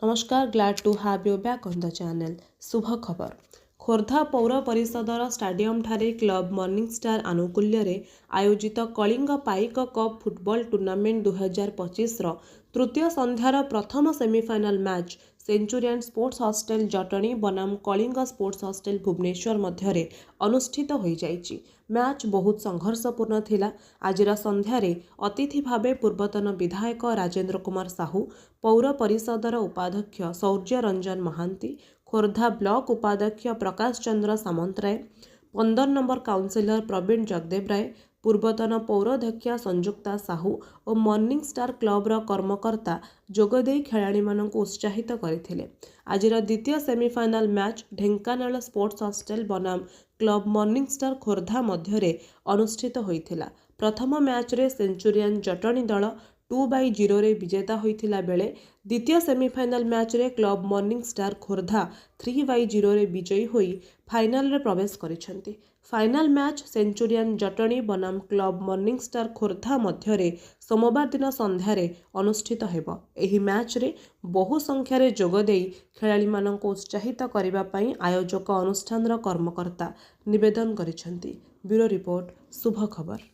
नमस्कार, glad to have you back on the channel. शुभ खबर। खोर्धा पौर परिषदर स्टाडियम ठारे क्लब मॉर्निंग स्टार आनुकूल्य रे आयोजित Kalinga Paika cup football tournament 2025 रो तृतीय संध्यार प्रथम semifinal match Centurion sports hostel Jatni बनाम कलिंग स्पोर्ट्स हॉस्टेल भुवनेश्वर मध्य अनुष्ठित हो जाइछि। मैच बहुत संघर्षपूर्ण थिला। आजिर संध्यारे अतिथि भावे पूर्वतन विधायक राजेंद्र कुमार साहू, पौर परिषदर उपाध्यक्ष शौर्य रंजन महांती, खोर्धा ब्लॉक उपाध्यक्ष प्रकाश चंद्र सामंतराय, 15 नंबर काउंसिलर प्रवीण जगदेव राय, पूर्वतन पौराध्यक्षा संजुक्ता साहू और मॉर्निंग स्टार क्लब्र कर्मकर्ता जोगदे खेलाड़ी मानक उत्साहित करथिले। आजिर द्वितीय semifinal match Dhenkanal sports hostel बनाम क्लब मॉर्निंग स्टार खोर्धा मध्य अनुष्ठित होइथिला। प्रथम मैच रे सेंचुरियन जटणी दल 2-0 रे विजेता होइथिला बेले द्वितीय सेमीफाइनल मैच रे क्लब मॉर्निंग स्टार खोर्धा 3-0 रे विजयी होई फाइनल रे प्रवेश करिसेंती। फाइनल मैच सेंचुरियन जटणी बनाम क्लब मॉर्निंग स्टार खोर्धा मध्य रे सोमवार दिन संध्यारे अनुष्ठित हेबो। एही मैच रे बहु संख्या रे जोग देई खेलाड़ी मानक उत्साहित करिबा पई आयोजक अनुष्ठानर कर्मकर्ता निवेदन करिसेंती। ब्यूरो रिपोर्ट, शुभ खबर।